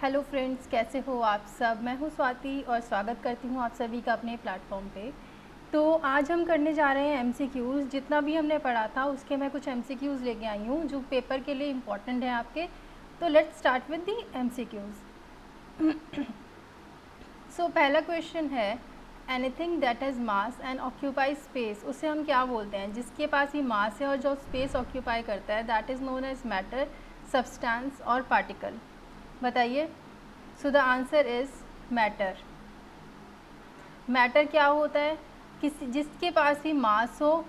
Hello friends, कैसे हो आप सब। मैं हूं स्वाति और स्वागत करती हूं आप सभी का अपने प्लेटफॉर्म पे। तो आज हम करने जा रहे हैं एमसीक्यूज़। जितना भी हमने पढ़ा था उसके मैं कुछ एमसीक्यूज़ लेके आई हूं जो पेपर के लिए इम्पॉर्टेंट है आपके। तो let's start with the MCQs. So पहला क्वेश्चन है, anything that has mass and occupy space, उसे हम क्या बोलते हैं? जिसके पास ही मास है और जो स्पेस ऑक्यूपाई करता है, that is known as matter, substance और पार्टिकल। बताइए। So the answer is matter. Matter क्या होता है? किसी जिसके पास ही मास हो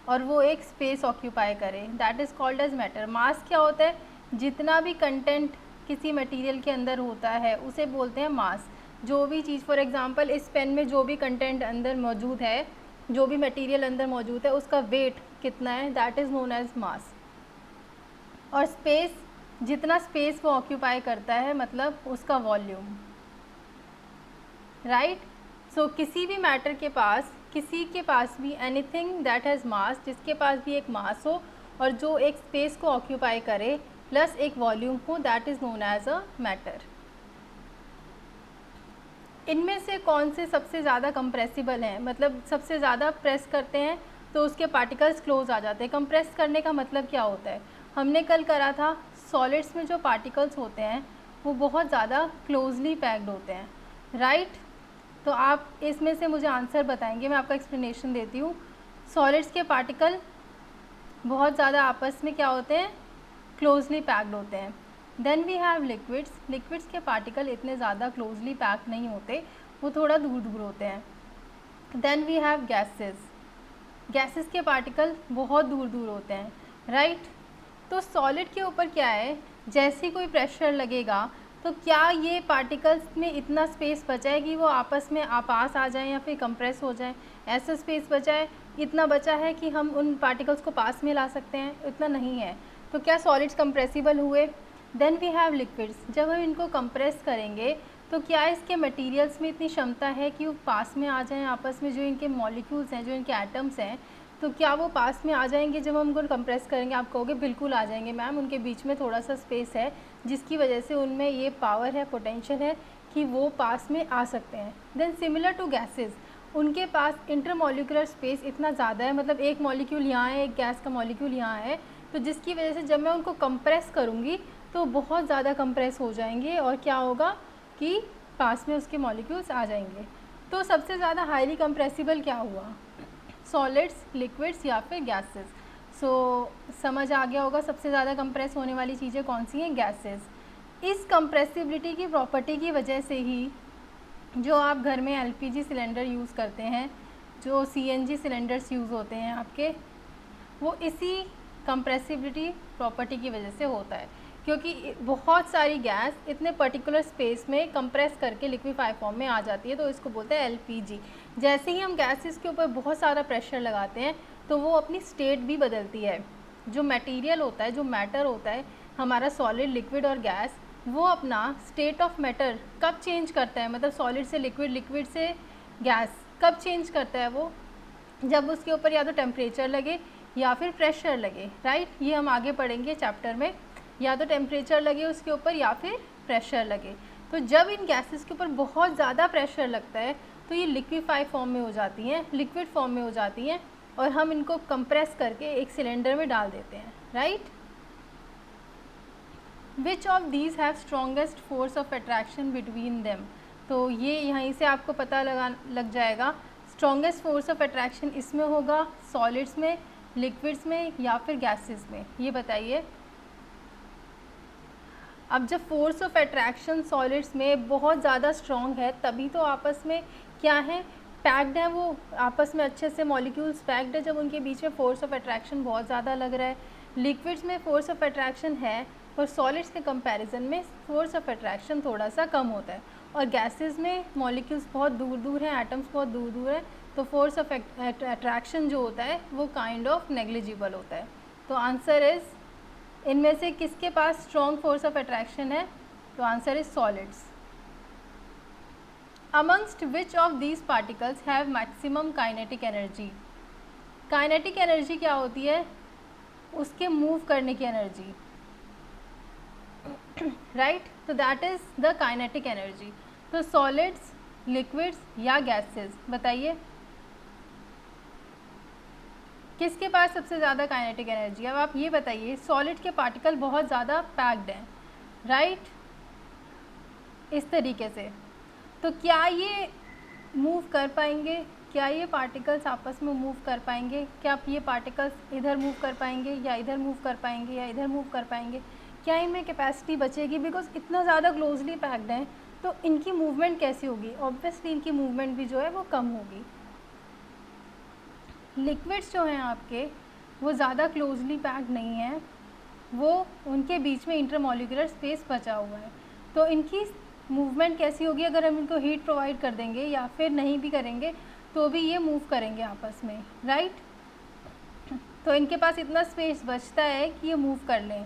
और वो एक स्पेस ऑक्यूपाई करे, that is called as matter. Mass क्या होता है? जितना भी कंटेंट किसी मटेरियल के अंदर होता है उसे बोलते हैं मास। जो भी चीज़, फॉर एग्जांपल इस पेन में जो भी कंटेंट अंदर मौजूद है, जो भी मटेरियल अंदर मौजूद है, उसका वेट कितना है, that is known as mass. और स्पेस, जितना स्पेस वो ऑक्यूपाई करता है, मतलब उसका वॉल्यूम, राइट। सो किसी भी मैटर के पास, किसी के पास भी एनीथिंग दैट हैज़ मास, जिसके पास भी एक मास हो और जो एक स्पेस को ऑक्यूपाई करे प्लस एक वॉल्यूम हो, that is known as a matter. इनमें से कौन से सबसे ज़्यादा कंप्रेसिबल हैं? मतलब सबसे ज़्यादा प्रेस करते हैं तो उसके पार्टिकल्स क्लोज आ जाते हैं। कंप्रेस करने का मतलब क्या होता है? हमने कल करा था, सॉलिड्स में जो पार्टिकल्स होते हैं वो बहुत ज़्यादा क्लोजली पैक्ड होते हैं, राइट। तो आप इसमें से मुझे आंसर बताएंगे, मैं आपका एक्सप्लेनेशन देती हूँ। सॉलिड्स के पार्टिकल बहुत ज़्यादा आपस में क्या होते हैं? क्लोजली पैक्ड होते हैं। Then we have liquids. Liquids के पार्टिकल इतने ज़्यादा क्लोजली पैक्ड नहीं होते, वो थोड़ा दूर दूर होते हैं। Then we have gases. Gases के पार्टिकल बहुत दूर दूर होते हैं, राइट। तो सॉलिड के ऊपर क्या है, जैसे ही कोई प्रेशर लगेगा तो क्या ये पार्टिकल्स में इतना स्पेस बचा है कि वो आपस में पास आ जाएं या फिर कंप्रेस हो जाएं? ऐसा स्पेस बचा है, इतना बचा है कि हम उन पार्टिकल्स को पास में ला सकते हैं? इतना नहीं है। तो क्या सॉलिड्स कंप्रेसिबल हुए? Then we have liquids. जब हम इनको कंप्रेस करेंगे तो क्या इसके मटेरियल्स में इतनी क्षमता है कि वो पास में आ जाएं आपस में? जो इनके मॉलिक्यूल्स हैं, जो इनके एटम्स हैं, तो क्या वो पास में आ जाएंगे जब हम उनको कंप्रेस करेंगे? आप कहोगे बिल्कुल आ जाएंगे मैम, उनके बीच में थोड़ा सा स्पेस है जिसकी वजह से उनमें ये पावर है, पोटेंशियल है कि वो पास में आ सकते हैं। देन सिमिलर टू गैसेस, उनके पास इंटरमॉलिक्यूलर स्पेस इतना ज़्यादा है, मतलब एक मॉलिक्यूल यहाँ है, एक गैस का मॉलिक्यूल यहाँ है, तो जिसकी वजह से जब मैं उनको कंप्रेस करूँगी तो बहुत ज़्यादा कंप्रेस हो जाएंगे और क्या होगा कि पास में उसके मॉलिक्यूल्स आ जाएंगे। तो सबसे ज़्यादा हाईली कंप्रेसिबल क्या हुआ? सॉलिड्स, लिक्विड्स या फिर गैसेस। सो समझ आ गया होगा सबसे ज़्यादा कंप्रेस होने वाली चीज़ें कौन सी हैं? गैसेस। इस कंप्रेसिबिलिटी की प्रॉपर्टी की वजह से ही जो आप घर में एलपीजी सिलेंडर यूज़ करते हैं, जो सीएनजी सिलेंडर्स यूज़ होते हैं आपके, वो इसी कंप्रेसिबिलिटी प्रॉपर्टी की वजह से होता है, क्योंकि बहुत सारी गैस इतने पर्टिकुलर स्पेस में कंप्रेस करके लिक्विफाई फॉर्म में आ जाती है, तो इसको बोलते हैं एलपीजी। जैसे ही हम गैसेस के ऊपर बहुत सारा प्रेशर लगाते हैं तो वो अपनी स्टेट भी बदलती है। जो मटेरियल होता है, जो मैटर होता है, हमारा सॉलिड, लिक्विड और गैस, वो अपना स्टेट ऑफ मैटर कब चेंज करता है, मतलब सॉलिड से लिक्विड, लिक्विड से गैस, कब चेंज करता है वो? जब उसके ऊपर या तो टेम्परेचर लगे या फिर प्रेशर लगे, राइट। ये हम आगे पढ़ेंगे चैप्टर में, या तो टेम्परेचर लगे उसके ऊपर या फिर प्रेशर लगे। तो जब इन गैसेस के ऊपर बहुत ज़्यादा प्रेशर लगता है तो ये लिक्विफाई फॉर्म में हो जाती हैं, लिक्विड फॉर्म में हो जाती हैं, और हम इनको कंप्रेस करके एक सिलेंडर में डाल देते हैं, right. Which of these have strongest force of attraction between them? तो ये यहीं से आपको पता लग जाएगा। स्ट्रॉन्गेस्ट फोर्स ऑफ अट्रैक्शन इसमें होगा, सॉलिड्स में, लिक्विड्स में या फिर गैसेस में? ये बताइए। अब जब फोर्स ऑफ अट्रैक्शन सॉलिड्स में बहुत ज़्यादा स्ट्रॉन्ग है तभी तो आपस में क्या है, पैक्ड है, वो आपस में अच्छे से मॉलिक्यूल्स पैक्ड है, जब उनके बीच में फोर्स ऑफ अट्रैक्शन बहुत ज़्यादा लग रहा है। लिक्विड्स में फोर्स ऑफ अट्रैक्शन है और सॉलिड्स के कंपैरिजन में फोर्स ऑफ अट्रैक्शन थोड़ा सा कम होता है, और गैसेस में मॉलिक्यूल्स बहुत दूर दूर हैं, एटम्स बहुत दूर दूर हैं, तो फोर्स ऑफ अट्रैक्शन जो होता है वो काइंड ऑफ नेग्लिजिबल होता है। तो आंसर इज़, इनमें से किसके पास स्ट्रॉन्ग फोर्स ऑफ अट्रैक्शन है? तो answer is solids. Amongst which of these particles have maximum kinetic energy? Kinetic energy क्या होती है? उसके मूव करने की एनर्जी। राइट। तो that is the kinetic energy. तो सॉलिड्स, लिक्विड्स या गैसेस, बताइए किसके पास सबसे ज़्यादा काइनेटिक एनर्जी। अब आप ये बताइए, सॉलिड के पार्टिकल बहुत ज़्यादा पैक्ड हैं, राइट, इस तरीके से, तो क्या ये मूव कर पाएंगे? क्या ये पार्टिकल्स आपस में मूव कर पाएंगे? क्या आप ये पार्टिकल्स इधर मूव कर पाएंगे या इधर मूव कर पाएंगे या इधर मूव कर पाएंगे? क्या इनमें कैपेसिटी बचेगी? बिकॉज इतना ज़्यादा क्लोजली पैक्ड हैं, तो इनकी मूवमेंट कैसी होगी? ऑब्वियसली इनकी मूवमेंट भी जो है वो कम होगी। लिक्विड्स जो हैं आपके, वो ज़्यादा क्लोजली पैक्ड नहीं हैं, वो उनके बीच में इंटरमॉलिक्यूलर स्पेस बचा हुआ है, तो इनकी मूवमेंट कैसी होगी? अगर हम इनको हीट प्रोवाइड कर देंगे या फिर नहीं भी करेंगे तो भी ये मूव करेंगे आपस में, राइट। तो इनके पास इतना स्पेस बचता है कि ये मूव कर लें,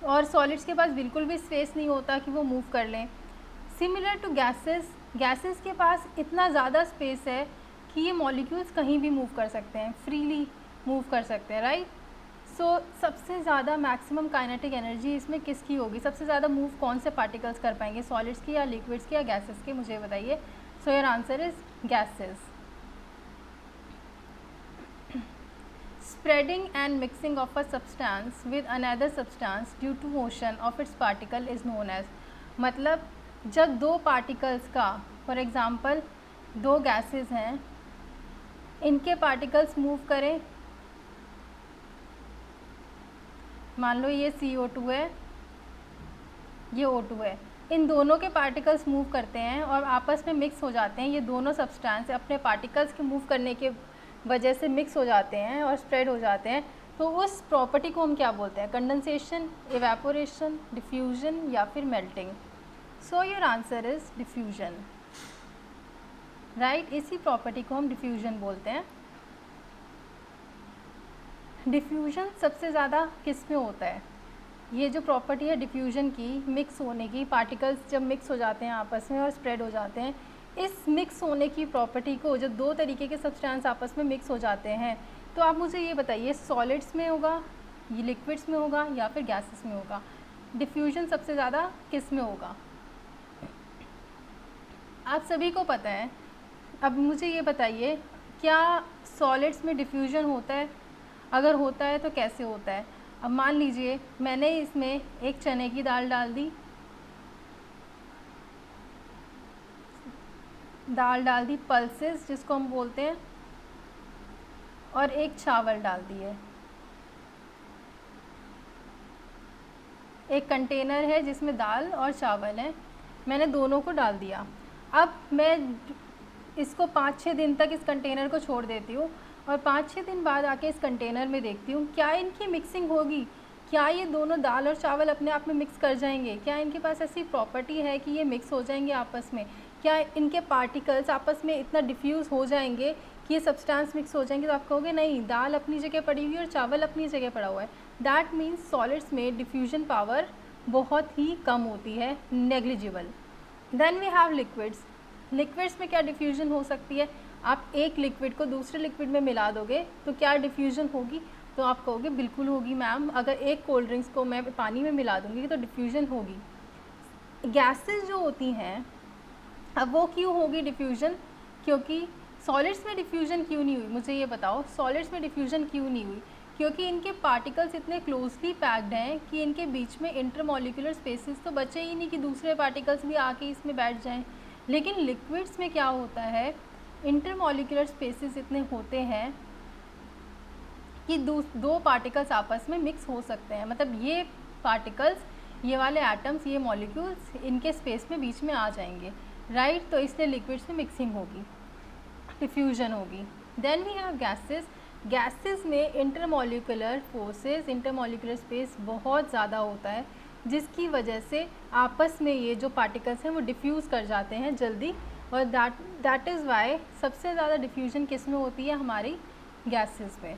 और सॉलिड्स के पास बिल्कुल भी स्पेस नहीं होता कि वो मूव कर लें। सिमिलर टू गैसेस, गैसेस के पास इतना ज़्यादा स्पेस है कि ये मॉलिक्यूल्स कहीं भी मूव कर सकते हैं, फ्रीली मूव कर सकते हैं, राइट। सो सबसे ज़्यादा मैक्सिमम काइनेटिक एनर्जी इसमें किसकी होगी? सबसे ज़्यादा मूव कौन से पार्टिकल्स कर पाएंगे, सॉलिड्स की या लिक्विड्स की या गैसेस के? मुझे बताइए। So your answer is gases. Spreading and mixing of a substance with another substance due to motion of its particle is known as, मतलब जब दो पार्टिकल्स का, फॉर एग्ज़ाम्पल दो गैसेस हैं, इनके पार्टिकल्स मूव करें, मान लो ये CO2 है, ये O2 है, इन दोनों के पार्टिकल्स मूव करते हैं और आपस में मिक्स हो जाते हैं। ये दोनों सब्सटेंस अपने पार्टिकल्स के मूव करने के वजह से मिक्स हो जाते हैं और स्प्रेड हो जाते हैं, तो उस प्रॉपर्टी को हम क्या बोलते हैं? कंडेंसेशन, इवेपोरेशन, डिफ्यूजन या फिर melting. So your answer is diffusion, right. इसी प्रॉपर्टी को हम डिफ्यूजन बोलते हैं। डिफ्यूजन सबसे ज़्यादा किस में होता है? ये जो प्रॉपर्टी है डिफ्यूजन की, मिक्स होने की, पार्टिकल्स जब मिक्स हो जाते हैं आपस में और स्प्रेड हो जाते हैं, इस मिक्स होने की प्रॉपर्टी को, जब दो तरीके के सब्सटेंस आपस में मिक्स हो जाते हैं, तो आप मुझे ये बताइए सॉलिड्स में होगा, ये लिक्विड्स में होगा या फिर गैसेस में होगा? डिफ्यूजन सबसे ज़्यादा किस में होगा? आप सभी को पता है। अब मुझे ये बताइए, क्या सॉलिड्स में डिफ्यूजन होता है? अगर होता है तो कैसे होता है? अब मान लीजिए मैंने इसमें एक चने की दाल डाल दी, पल्सेस जिसको हम बोलते हैं, और एक चावल डाल दिए। एक कंटेनर है जिसमें दाल और चावल है, मैंने दोनों को डाल दिया। अब मैं इसको 5-6 दिन तक इस कंटेनर को छोड़ देती हूँ और 5-6 दिन बाद आके इस कंटेनर में देखती हूँ क्या इनकी मिक्सिंग होगी? क्या ये दोनों दाल और चावल अपने आप में मिक्स कर जाएंगे? क्या इनके पास ऐसी प्रॉपर्टी है कि ये मिक्स हो जाएंगे आपस में? क्या इनके पार्टिकल्स आपस में इतना डिफ्यूज़ हो जाएंगे कि ये सब्सटेंस मिक्स हो जाएंगे? तो आप कहोगे नहीं, दाल अपनी जगह पड़ी हुई और चावल अपनी जगह पड़ा हुआ है। दैट मीन्स सॉलिड्स में डिफ्यूजन पावर बहुत ही कम होती है, negligible. Then we have liquids. Liquids में क्या डिफ्यूजन हो सकती है? आप एक लिक्विड को दूसरे लिक्विड में मिला दोगे तो क्या डिफ्यूजन होगी? तो आप कहोगे बिल्कुल होगी मैम, अगर एक कोल्ड ड्रिंक्स को मैं पानी में मिला दूंगी तो डिफ्यूजन होगी। गैसेस जो होती हैं, अब वो क्यों होगी डिफ्यूजन? क्योंकि सॉलिड्स में डिफ्यूजन क्यों नहीं हुई? मुझे ये बताओ, सॉलिड्स में डिफ्यूजन क्यों नहीं हुई? क्योंकि इनके पार्टिकल्स इतने क्लोजली पैक्ड हैं कि इनके बीच में इंटरमॉलिक्यूलर स्पेसेस तो बचे ही नहीं कि दूसरे पार्टिकल्स भी आके इसमें बैठ जाएं। लेकिन लिक्विड्स में क्या होता है, इंटरमॉलिक्यूलर स्पेसेस इतने होते हैं कि दो पार्टिकल्स आपस में मिक्स हो सकते हैं। मतलब ये पार्टिकल्स, ये वाले एटम्स, ये मॉलिक्यूल्स इनके स्पेस में बीच में आ जाएंगे, राइट। तो इसलिए लिक्विड्स में मिक्सिंग होगी, डिफ्यूजन होगी। Then we have gases. Gases में इंटरमॉलिक्यूलर फोर्सेस, इंटरमॉलिक्यूलर स्पेस बहुत ज़्यादा होता है, जिसकी वजह से आपस में ये जो पार्टिकल्स हैं वो डिफ्यूज़ कर जाते हैं जल्दी, और दैट इज़ वाई सबसे ज़्यादा डिफ्यूजन किस में होती है? हमारी गैसेस में।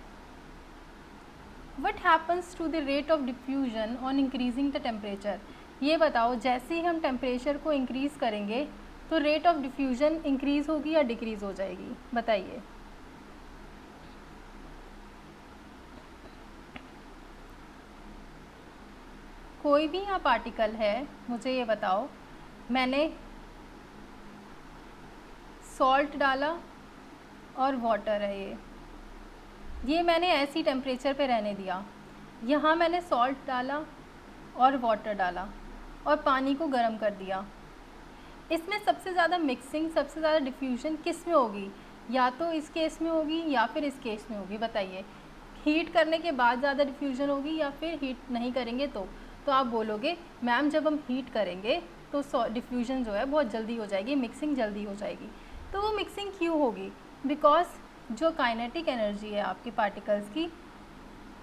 What happens to the rate of diffusion on increasing the temperature? ये बताओ, जैसे ही हम टेम्परेचर को इंक्रीज़ करेंगे तो रेट ऑफ डिफ्यूजन इंक्रीज़ होगी या डिक्रीज़ हो जाएगी? बताइए। कोई भी यहाँ पार्टिकल है, मुझे ये बताओ, मैंने सॉल्ट डाला और वाटर है, ये मैंने ऐसी टेम्परेचर पे रहने दिया। यहाँ मैंने सॉल्ट डाला और वाटर डाला और पानी को गर्म कर दिया। इसमें सबसे ज़्यादा मिक्सिंग, सबसे ज़्यादा डिफ्यूजन किस में होगी? या तो इस केस में होगी या फिर इस केस में होगी, बताइए। हीट करने के बाद ज़्यादा डिफ्यूजन होगी या फिर हीट नहीं करेंगे तो आप बोलोगे मैम जब हम हीट करेंगे तो डिफ्यूजन जो है बहुत जल्दी हो जाएगी, मिक्सिंग जल्दी हो जाएगी। तो वो मिक्सिंग क्यों होगी? बिकॉज जो काइनेटिक एनर्जी है आपके पार्टिकल्स की,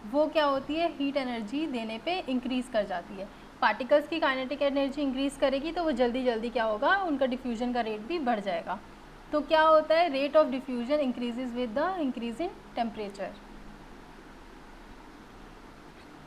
वो क्या होती है, हीट एनर्जी देने पे इंक्रीज़ कर जाती है। पार्टिकल्स की काइनेटिक एनर्जी इंक्रीज़ करेगी तो वो जल्दी जल्दी क्या होगा, उनका डिफ्यूजन का रेट भी बढ़ जाएगा। तो क्या होता है, rate of diffusion increases with the increase in temperature.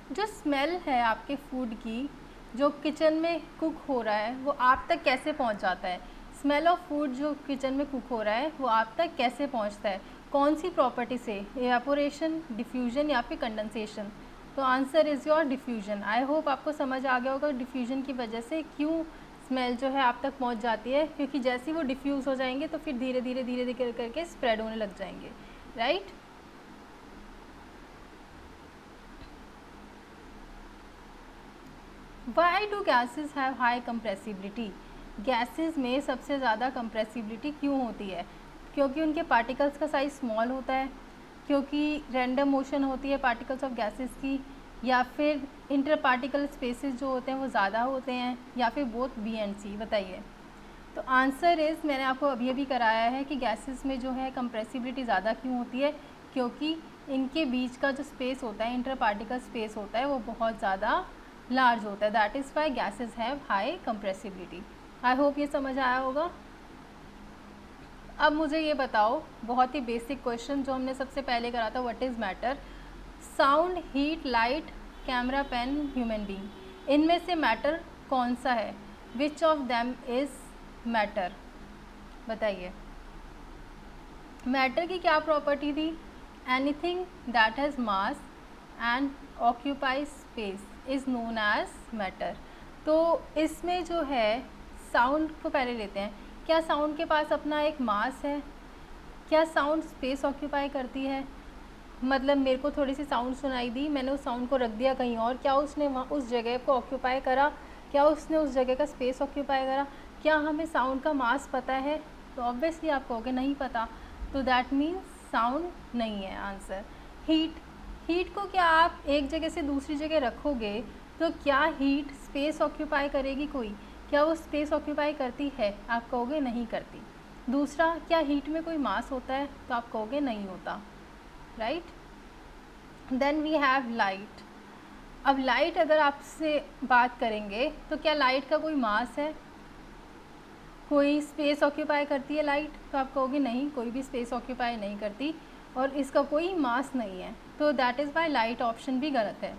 जो स्मेल है आपके फूड की, जो किचन में कुक हो रहा है, वो आप तक कैसे पहुंच जाता है? स्मेल ऑफ फूड जो किचन में कुक हो रहा है वो आप तक कैसे पहुंचता है? कौन सी प्रॉपर्टी से? एवापोरेशन, डिफ्यूजन या फिर कंडेंसेशन? तो answer is your diffusion. I hope आपको समझ आ गया होगा डिफ्यूजन की वजह से क्यों स्मेल जो है आप तक पहुंच जाती है, क्योंकि जैसे ही वो डिफ्यूज़ हो जाएंगे तो फिर धीरे धीरे करके स्प्रेड होने लग जाएंगे, right. Why do gases have high compressibility? Gases में सबसे ज़्यादा कंप्रेसिबिलिटी क्यों होती है? क्योंकि उनके पार्टिकल्स का साइज़ स्मॉल होता है, क्योंकि रैंडम मोशन होती है पार्टिकल्स ऑफ गैसेस की, या फिर इंटर पार्टिकल स्पेसेस जो होते हैं वो ज़्यादा होते हैं, या फिर बोथ बी एंड सी? बताइए। तो आंसर इज़, मैंने आपको अभी कराया है कि गैसेस में जो है कंप्रेसिबिलिटी ज़्यादा क्यों होती है, क्योंकि इनके बीच का जो स्पेस होता है, इंटर पार्टिकल स्पेस होता है, वो बहुत ज़्यादा लार्ज होता है। That is Y gases have high compressibility. I hope ये समझ आया होगा। अब मुझे ये बताओ, बहुत ही बेसिक क्वेश्चन जो हमने सबसे पहले करा था, what is matter? Sound, heat, light, camera, pen, human being, इनमें से मैटर कौन सा है? Which of them is matter? बताइए। मैटर की क्या प्रॉपर्टी थी? Anything that has mass and occupies space is known as matter. तो इसमें जो है, साउंड को पहले लेते हैं। क्या साउंड के पास अपना एक मास है? क्या साउंड स्पेस ऑक्यूपाई करती है? मतलब मेरे को थोड़ी सी साउंड सुनाई दी, मैंने उस साउंड को रख दिया कहीं और, क्या उसने वहाँ उस जगह को ऑक्यूपाई करा? क्या उसने उस जगह का स्पेस ऑक्यूपाई करा? क्या हमें साउंड का मास पता है? तो ऑब्वियसली आप कहोगे नहीं पता, तो दैट मीन्स साउंड नहीं है आंसर। हीट को क्या आप एक जगह से दूसरी जगह रखोगे तो क्या हीट स्पेस ऑक्यूपाई करेगी कोई? क्या वो स्पेस ऑक्यूपाई करती है? आप कहोगे नहीं करती। दूसरा, क्या हीट में कोई मास होता है? तो आप कहोगे नहीं होता, right. Then we have light. अब लाइट अगर आपसे बात करेंगे तो क्या लाइट का कोई मास है? कोई स्पेस ऑक्यूपाई करती है लाइट? तो आप कहोगे नहीं, कोई भी स्पेस ऑक्यूपाई नहीं करती और इसका कोई मास नहीं है, तो that is Y light option भी गलत है।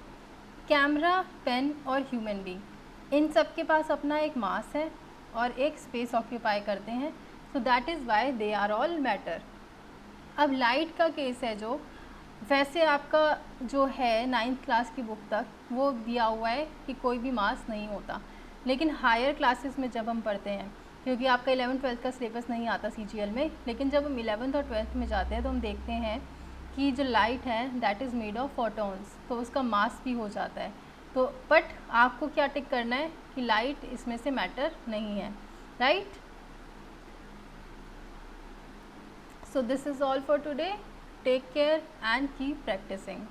कैमरा, पेन और ह्यूमन बीइंग, इन सब के पास अपना एक मास है और एक स्पेस ऑक्यूपाई करते हैं, so that is why they are all matter. अब लाइट का केस है जो, वैसे आपका जो है 9th क्लास की बुक तक वो दिया हुआ है कि कोई भी मास नहीं होता, लेकिन हायर क्लासेस में जब हम पढ़ते हैं, क्योंकि आपका 11th-12th का सिलेबस नहीं आता CGL में, लेकिन जब हम 11th और 12th में जाते हैं तो हम देखते हैं कि जो लाइट है that is made of photons, तो उसका मास भी हो जाता है। तो बट आपको क्या टिक करना है कि लाइट इसमें से मैटर नहीं है, right. So this is all for today. Take care and keep practising.